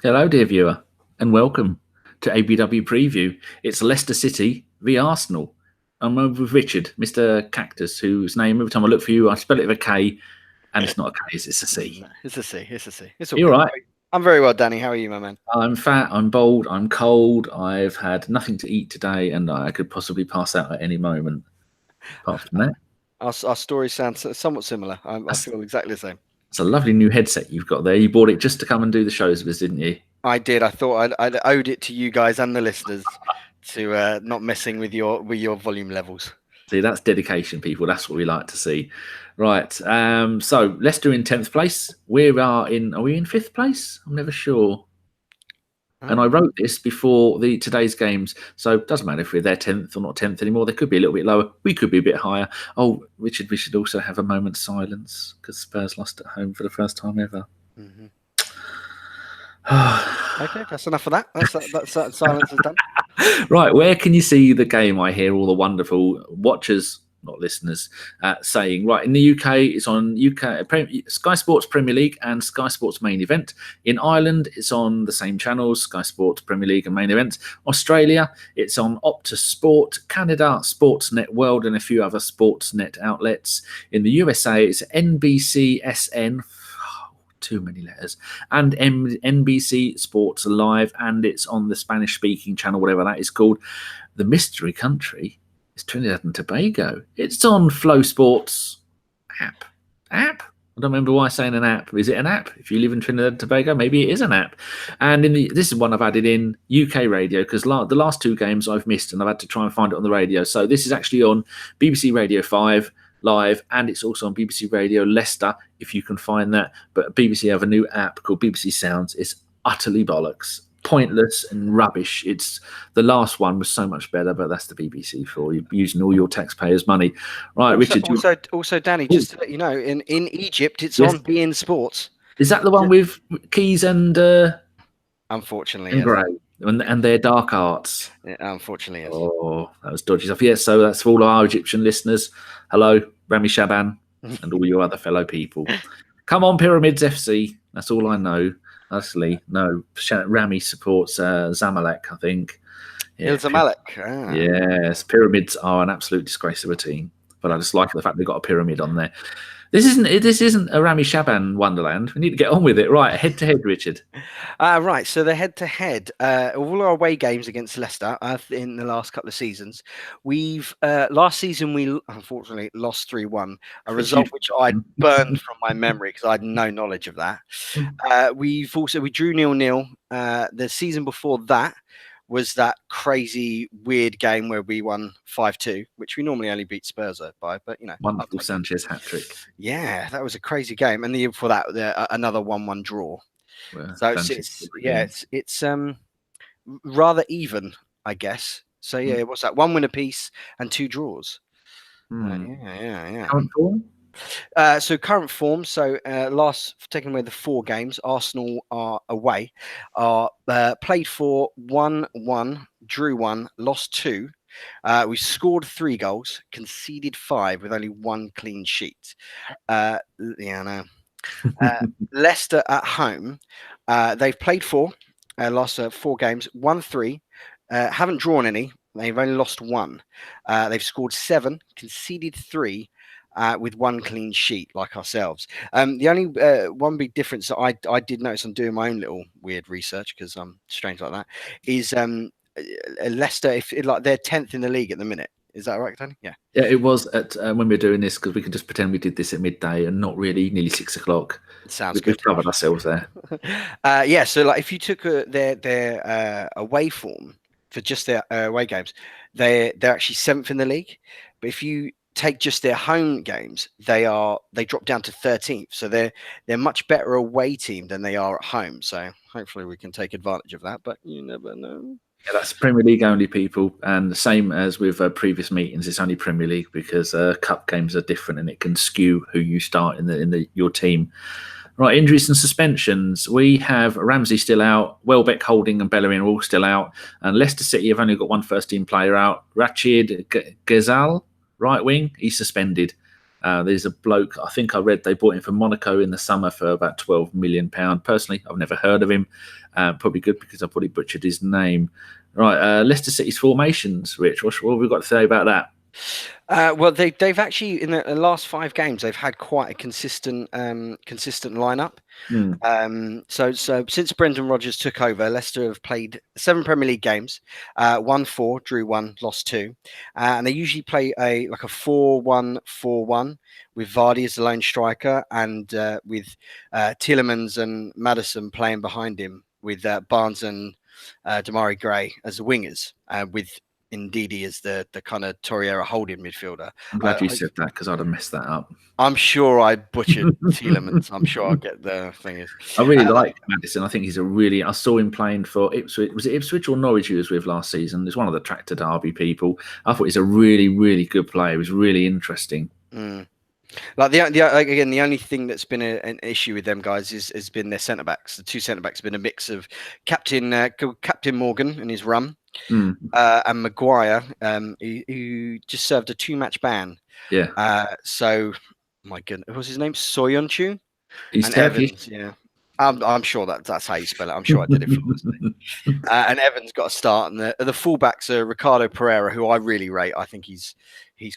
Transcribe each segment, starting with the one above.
Hello, dear viewer, and welcome to ABW Preview. It's Leicester City v Arsenal. I'm over with Richard, Mr. Cactus, whose name, every time I look for you, I spell it with a K, and it's not a K, it's a C. No, it's a C. It's a C. It's all You're good. right. I'm very well, Danny. How are you, my man? I'm fat, I'm bold, I'm cold, I've had nothing to eat today, and I could possibly pass out at any moment. Apart from that, Our stories sound somewhat similar. I feel exactly the same. it's a lovely new headset you've got there. You bought it just to come and do the shows with us, didn't you? I did. I thought I'd owed it to you guys and the listeners to not messing with your volume levels. See, that's dedication, people. That's what we like to see. Right. So Leicester in 10th place. Are we in 5th place? I'm never sure. And I wrote this before today's games, so it doesn't matter if we're there 10th or not 10th anymore. They could be a little bit lower. We could be a bit higher. Oh, Richard, we should also have a moment's silence because Spurs lost at home for the first time ever. Mm-hmm. Okay, that's enough of that. That silence is done. Right, where can you see the game? I hear all the wonderful watchers, not listeners, saying, right, in the UK, it's on Sky Sports Premier League and Sky Sports Main Event. In Ireland, it's on the same channels, Sky Sports Premier League and Main Event. Australia, it's on Optus Sport. Canada, Sportsnet World, and a few other Sportsnet outlets. In the USA, it's NBCSN. Too many letters, and NBC Sports Live, and it's on the Spanish-speaking channel, whatever that is called. The mystery country is Trinidad and Tobago. It's on Flow Sports app. I don't remember why I'm saying an app. Is it an app? If you live in Trinidad and Tobago, maybe it is an app. And this is one I've added in UK radio because the last two games I've missed, and I've had to try and find it on the radio. So this is actually on BBC Radio 5 live, and it's also on BBC Radio Leicester, if you can find that. But BBC have a new app called BBC Sounds. It's utterly bollocks, pointless and rubbish. It's the last one was so much better, but that's the BBC for you, using all your taxpayers' money. Right, Richard. Also, Danny, just to let you know, in Egypt, it's on beIN Sports. Is that the one with Keys and unfortunately, and Gray and their dark arts? Yeah, unfortunately, yes. Oh, that was dodgy stuff. Yes, so that's for all our Egyptian listeners. Hello, Rami Shaban and all your other fellow people. Come on, Pyramids FC. That's all I know. Honestly, no. Rami supports Zamalek, I think. Yeah, Zamalek. Yes, Pyramids are an absolute disgrace of a team. But I just like the fact they've got a pyramid on there. This isn't a Rami Shaban Wonderland. We need to get on with it. Right, head-to-head, Richard. Right, so the head-to-head, all our away games against Leicester in the last couple of seasons, we've last season we unfortunately lost 3-1, a result which I burned from my memory because I had no knowledge of that. We drew 0-0. The season before that was that crazy weird game where we won 5-2, which we normally only beat Spurs by, but you know, wonderful Sanchez hat trick. Yeah, that was a crazy game, and the year before that, another 1-1 draw. Well, so it's rather even, I guess. So yeah, what's that? 1 win apiece and 2 draws. Yeah. Current form? So current form. So taking away the 4 games, Arsenal are away. Are played 4, 1-1, drew 1, lost 2. We scored 3 goals, conceded 5 with only 1 clean sheet. Leicester at home, they've played 4, lost 4 games, won 3, haven't drawn any. They've only lost 1. They've scored 7, conceded 3. With 1 clean sheet, like ourselves. The only one big difference that I did notice on doing my own little weird research, because I'm strange like that, is Leicester, they're 10th in the league at the minute. Is that right, Tony? Yeah. Yeah, it was at when we were doing this, because we could just pretend we did this at midday and not really, nearly 6 o'clock. Sounds good. We've covered ourselves there. Yeah, so like if you took their away form for just their away games, they're actually 7th in the league. But if you take just their home games, they drop down to 13th. So they're much better away team than they are at home. So hopefully we can take advantage of that, but you never know. Yeah, that's Premier League only, people, and the same as with previous meetings. It's only Premier League because cup games are different, and it can skew who you start in your team. Right, injuries and suspensions. We have Ramsey still out, Welbeck, Holding, and Bellerin are all still out, and Leicester City have only got 1 first-team player out. Rachid Ghezal, right wing, he's suspended. There's a bloke, I think I read they bought him from Monaco in the summer for about £12 million. Personally, I've never heard of him. Probably good because I probably butchered his name. Right, Leicester City's formations, Rich. What have we got to say about that? Well, they've actually in the last 5 games they've had quite a consistent lineup. So since Brendan Rodgers took over, Leicester have played 7 Premier League games, won 4, drew 1, lost 2, and they usually play a 4-1-4-1 with Vardy as the lone striker and with Tielemans and Maddison playing behind him with Barnes and Damari Gray as the wingers, with Ndidi as the kind of Torreira holding midfielder. I'm glad you said that because I'd have messed that up. I'm sure I butchered Tielemans. I'm sure I'll get the thing. I really like Maddison. I think he's I saw him playing for Ipswich. Was it Ipswich or Norwich he was with last season? He's one of the Tractor Derby people. I thought he's a really, really good player. He was really interesting. Like the only thing that's been an issue with them guys has been their centre backs. The 2 centre backs have been a mix of Captain Morgan and his run, and Maguire, who just served a 2-match ban. Yeah. So, my goodness, what was his name? Soyuncu? He's and Turkish. Evans, yeah. I'm sure that's how you spell it. I'm sure I did it flawlessly. And Evans got a start, and the fullbacks are Ricardo Pereira, who I really rate. I think he's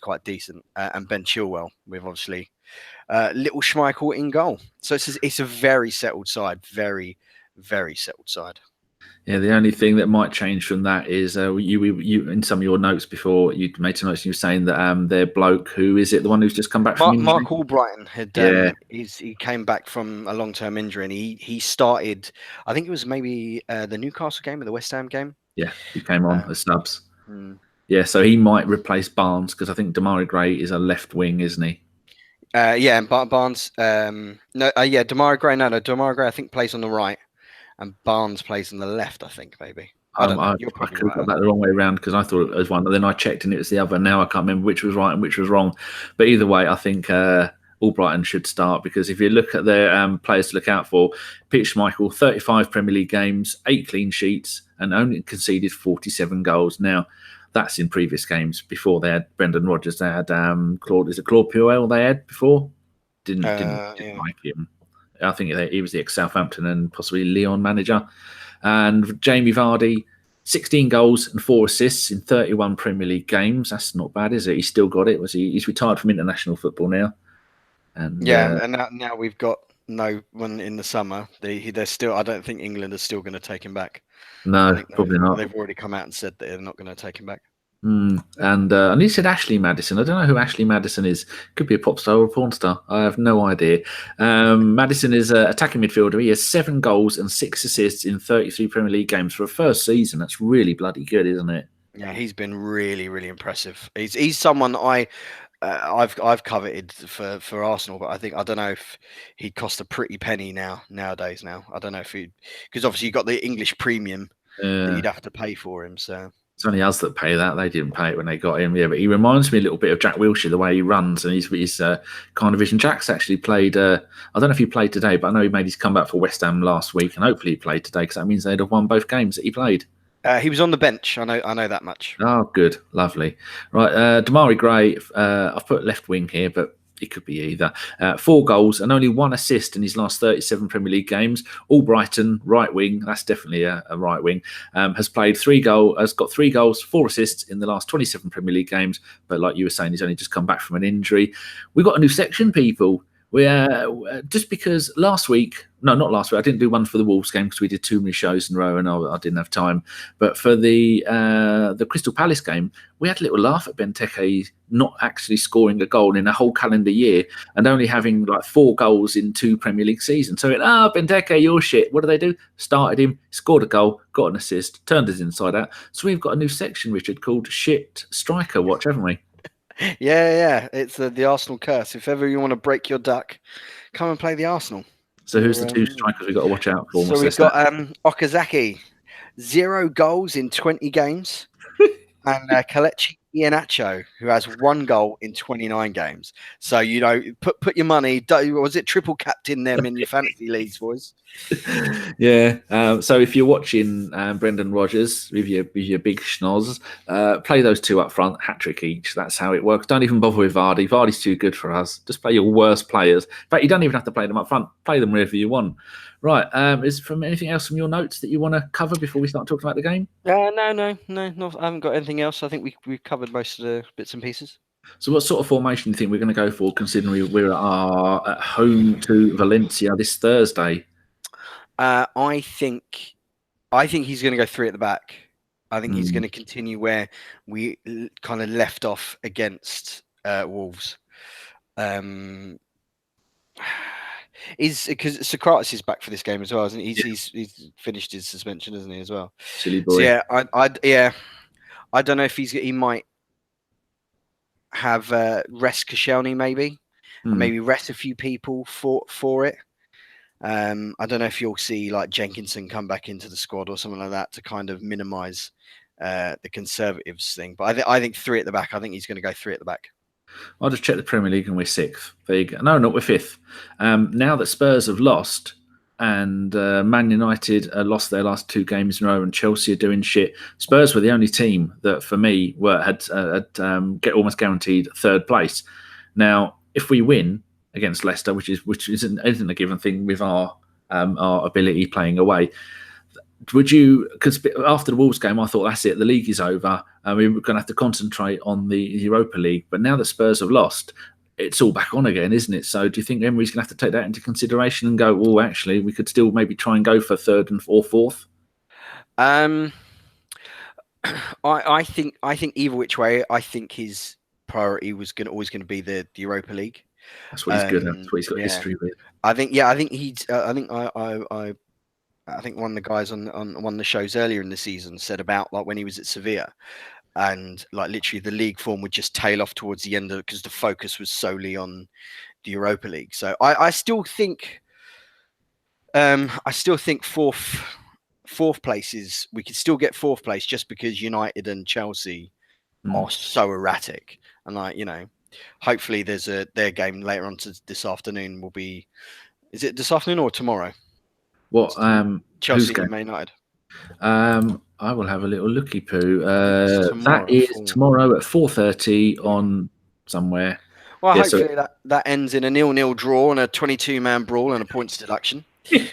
quite decent, and Ben Chilwell with obviously little Schmeichel in goal. So it's a very settled side, very, very settled side. Yeah, the only thing that might change from that is you in some of your notes before you made some notes. You were saying that their bloke, who is it, the one who's just come back from injury? Mark Albrighton had he came back from a long-term injury, and he started. I think it was maybe the Newcastle game or the West Ham game. Yeah, he came on as subs. Yeah, so he might replace Barnes because I think Damari Gray is a left wing, isn't he? Yeah, and Barnes. Damari Gray. No, Damari Gray I think plays on the right. And Barnes plays on the left, I think, maybe. I don't know. I could have got that the wrong way around because I thought it was one. And then I checked and it was the other. Now I can't remember which was right and which was wrong. But either way, I think Albrighton should start because if you look at their players to look out for, Peter Schmeichel, 35 Premier League games, 8 clean sheets, and only conceded 47 goals. Now, that's in previous games. Before they had Brendan Rodgers, they had Claude Puel they had before? Didn't like him. I think he was the ex-Southampton and possibly Lyon manager. And Jamie Vardy, 16 goals and 4 assists in 31 Premier League games. That's not bad, is it? He's still got it. He's retired from international football now. And and now we've got no one in the summer. They're still. I don't think England is still going to take him back. No, probably not. They've already come out and said that they're not going to take him back. And he said Ashley Maddison. I don't know who Ashley Maddison is. Could be a pop star or a porn star. I have no idea. Maddison is an attacking midfielder. He has 7 goals and 6 assists in 33 Premier League games for a first season. That's really bloody good, isn't it? Yeah, he's been really, really impressive. He's someone I've coveted for Arsenal, but I don't know if he'd cost a pretty penny nowadays. I don't know if because obviously you got the English premium that you'd have to pay for him. So. It's only us that pay that. They didn't pay it when they got him. Yeah, but he reminds me a little bit of Jack Wilshere, the way he runs. And he's kind of vision. Jack's actually played, I don't know if he played today, but I know he made his comeback for West Ham last week. And hopefully he played today because that means they'd have won both games that he played. He was on the bench. I know that much. Oh, good. Lovely. Right. Damari Gray, I've put left wing here, but it could be either. 4 goals and only 1 assist in his last 37 Premier League games. Albrighton, right wing, that's definitely a right wing, has got 3 goals, 4 assists in the last 27 Premier League games. But like you were saying, he's only just come back from an injury. We've got a new section, people. Just because not last week, I didn't do one for the Wolves game because we did too many shows in a row and I didn't have time. But for the Crystal Palace game, we had a little laugh at Benteke not actually scoring a goal in a whole calendar year and only having like 4 goals in 2 Premier League seasons. So Benteke, you're shit. What do? Started him, scored a goal, got an assist, turned his inside out. So we've got a new section, Richard, called Shit Striker Watch, haven't we? Yeah. It's the Arsenal curse. If ever you want to break your duck, come and play the Arsenal. So who's the 2 strikers we've got to watch out for? So we've got Okazaki, 0 goals in 20 games, and Kelechi Iheanacho, who has 1 goal in 29 games. So, put your money. Was it triple captain them in your fantasy leagues, boys? Yeah. So if you're watching Brendan Rodgers with your big schnoz, play those two up front, hat trick each. That's how it works. Don't even bother with Vardy. Vardy's too good for us. Just play your worst players. In fact, you don't even have to play them up front. Play them wherever you want. Right. Is from anything else from your notes that you want to cover before we start talking about the game? No. I haven't got anything else. I think we've covered most of the bits and pieces. So what sort of formation do you think we're going to go for, considering we're at home to Valencia this Thursday? I think he's going to go 3 at the back. I think he's Mm. going to continue where we kind of left off against Wolves. Is because Socrates is back for this game as well, isn't he? He's finished his suspension, isn't he, as well? Silly boy. So yeah, I don't know if he might have rest Koscielny maybe, and maybe rest a few people for it. I don't know if you'll see like Jenkinson come back into the squad or something like that to kind of minimise the Conservatives thing. But I think 3 at the back. I think he's going to go 3 at the back. I'll just check the Premier League and we're 6th. There you go. No, not we're 5th. Now that Spurs have lost and Man United lost their last 2 games in a row and Chelsea are doing shit, Spurs were the only team that for me had get almost guaranteed 3rd place. Now, if we win against Leicester, which isn't a given thing with our ability playing away, would you? Because after the Wolves game, I thought that's it. The league is over. We're going to have to concentrate on the Europa League. But now that Spurs have lost, it's all back on again, isn't it? So, do you think Emery's going to have to take that into consideration and go, "Well, actually, we could still maybe try and go for 3rd or 4th"? I think either which way, I think his priority was always going to be the Europa League. That's what he's good at. That's what he's got history with. I think he's. I think one of the guys on one of the shows earlier in the season said about like when he was at Sevilla, and like literally the league form would just tail off towards the end because the focus was solely on the Europa League. So I still think fourth place is, we could still get 4th place just because United and Chelsea are so erratic, and hopefully there's their game later on this afternoon will be. Is it this afternoon or tomorrow? What? Chelsea and Man United. I will have a little looky poo. That is tomorrow at 4:30 on somewhere. Well, hopefully that ends in a 0-0 draw and a 22-man brawl and a points deduction. That's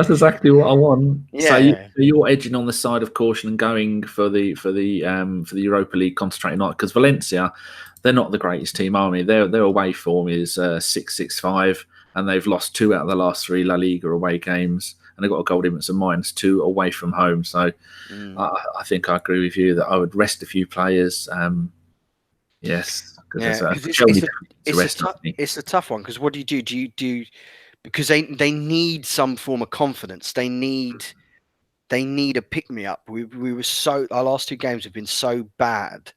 exactly what I want. Yeah. So you're edging on the side of caution and going for the Europa League, concentrating on it, because Valencia, they're not the greatest team, are they? Their away form is 6-6-5, and they've lost 2 out of the last 3 La Liga away games, and they've got a goal difference of -2 away from home. So I think I agree with you that I would rest a few players. Yes, it's a tough one, because what do you do? Do you because they need some form of confidence. They need a pick me up. We were our last 2 games have been so bad,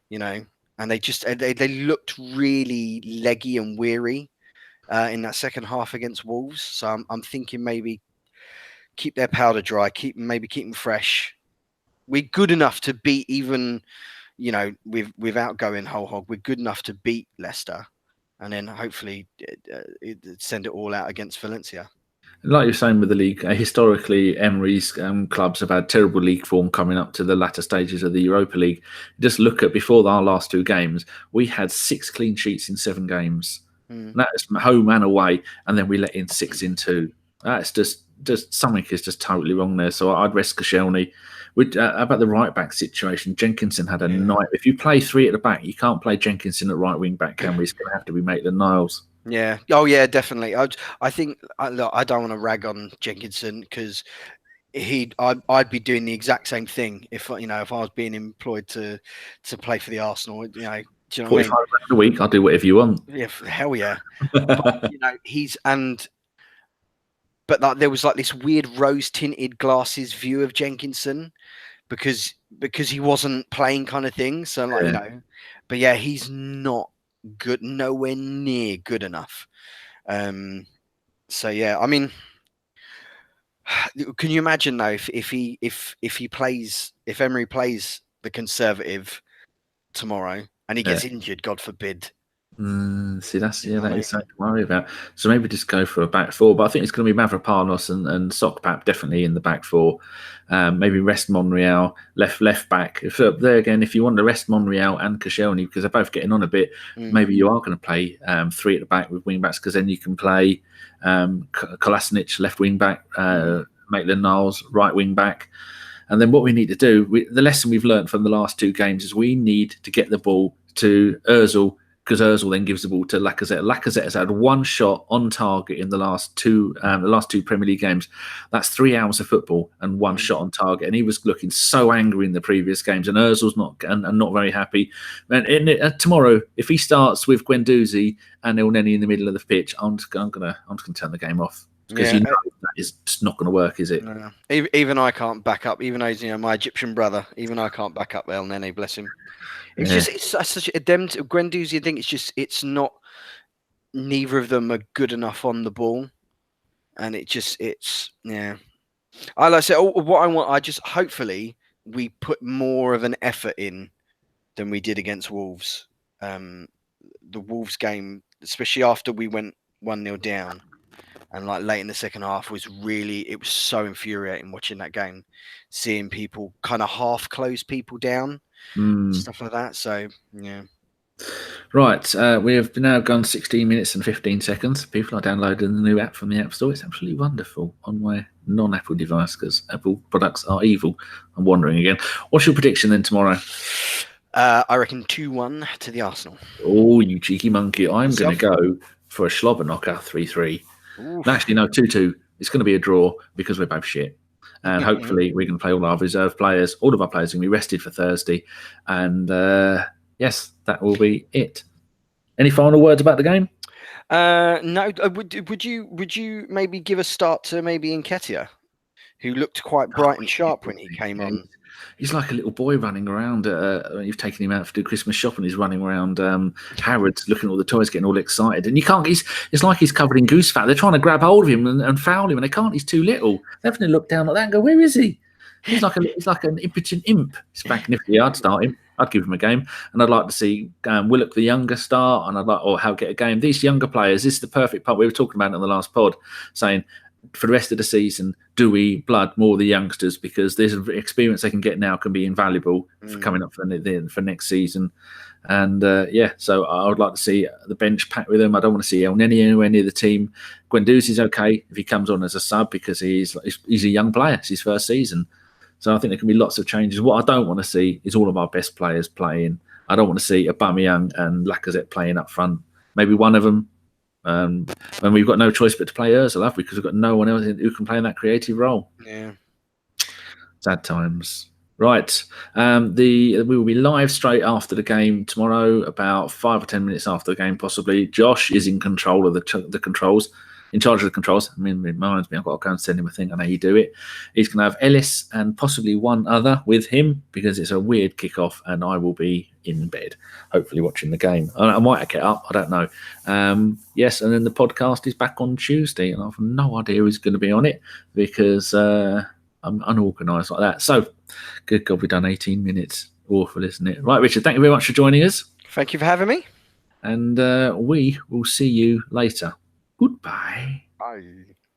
and they looked really leggy and weary in that second half against Wolves. So I'm thinking maybe keep their powder dry, keep them fresh. We're good enough to beat even, without going whole hog. We're good enough to beat Leicester, and then hopefully send it all out against Valencia. Like you're saying with the league, historically, Emery's clubs have had terrible league form coming up to the latter stages of the Europa League. Just look at before our last 2 games, we had 6 clean sheets in 7 games. That is home and away, and then we let in 6 in 2. That's just something is just totally wrong there. So I'd rest Koscielny. About the right back situation, Jenkinson had a night. If you play 3 at the back, you can't play Jenkinson at right wing back, can we? It's going to have to be Maitland-Niles. Yeah. Oh, yeah, definitely. I think look, I don't want to rag on Jenkinson, because I'd be doing the exact same thing if I was being employed to play for the Arsenal. Do you know what 45 I mean? A week, I'll do whatever you want. Yeah, hell yeah. But, but like there was like this weird rose tinted glasses view of Jenkinson because he wasn't playing, kind of thing. So but yeah, he's not good, nowhere near good enough. So yeah, I mean, can you imagine though if Emery plays the conservative tomorrow, and he gets injured, God forbid. See, that is something to worry about. So maybe just go for a back four. But I think it's going to be Mavropanos and Sokpap definitely in the back four. Maybe rest Monreal left back. If you want to rest Monreal and Koscielny because they're both getting on a bit, maybe you are going to play 3 at the back with wing backs because then you can play Kolasinac left wing back, Maitland-Niles right wing back. And then what we need to do, the lesson we've learned from the last 2 games is we need to get the ball to Ozil, because Ozil then gives the ball to Lacazette. Lacazette has had 1 shot on target in the last two Premier League games. That's 3 hours of football and 1 shot on target. And he was looking so angry in the previous games. And Ozil's not very happy. And tomorrow, if he starts with Guendouzi and Elneny in the middle of the pitch, I'm just going to turn the game off. Because that is just not going to work, is it? No. Even I can't back up. Even though my Egyptian brother, even I can't back up Elneny, bless him. It's such a Guendouzi. I think it's not. Neither of them are good enough on the ball, and it's. I like to say what I want. Hopefully we put more of an effort in than we did against Wolves. The Wolves game, especially after we went 1-0 down, and like late in the second half, it was so infuriating watching that game, seeing people kind of half close people down. Stuff like that. So yeah. Right, we have now gone 16 minutes and 15 seconds. People are downloading the new app from the App Store. It's absolutely wonderful on my non-Apple device because Apple products are evil. I'm wandering again. What's your prediction then tomorrow? I reckon 2-1 to the Arsenal. Oh, you cheeky monkey! I'm going to go for a slobber knocker 3-3. Actually, no, 2-2. It's going to be a draw because we're both shit. And hopefully we can play all our reserve players. All of our players are going to be rested for Thursday. And yes, that will be it. Any final words about the game? No. Would you maybe give a start to maybe Nketiah, who looked quite bright and sharp when he came on? He's like a little boy running around. You've taken him out to do Christmas shopping. He's running around Harrods, looking at all the toys, getting all excited. And you can't. It's like he's covered in goose fat. They're trying to grab hold of him and foul him, and they can't. He's too little. They have to look down like that and go, "Where is he?" He's like an impotent imp. He's back nifty. I'd start him. I'd give him a game, and I'd like to see Willock the younger start, and how get a game. These younger players. This is the perfect part. We were talking about it on the last pod, saying, for the rest of the season, do we blood more the youngsters because there's experience they can get now can be invaluable for coming up for next season. And so I would like to see the bench packed with them. I don't want to see Elneny anywhere near the team. Guendouzi's okay if he comes on as a sub because he's a young player. It's his first season. So I think there can be lots of changes. What I don't want to see is all of our best players playing. I don't want to see Aubameyang and Lacazette playing up front. Maybe one of them. And we've got no choice but to play Ozil, have we? Because we've got no one else who can play in that creative role. Yeah. Sad times. Right. We will be live straight after the game tomorrow, about 5 or 10 minutes after the game, possibly. Josh is in control of the controls. In charge of the controls. I mean, it reminds me, I've got to go and send him a thing. I know you do it. He's going to have Ellis and possibly one other with him because it's a weird kickoff, and I will be in bed, hopefully watching the game. I might get up. I don't know. Yes, and then the podcast is back on Tuesday, and I have no idea who's going to be on it because I'm unorganised like that. So, good God, we've done 18 minutes. Awful, isn't it? Right, Richard, thank you very much for joining us. Thank you for having me. And we will see you later. Goodbye. Bye.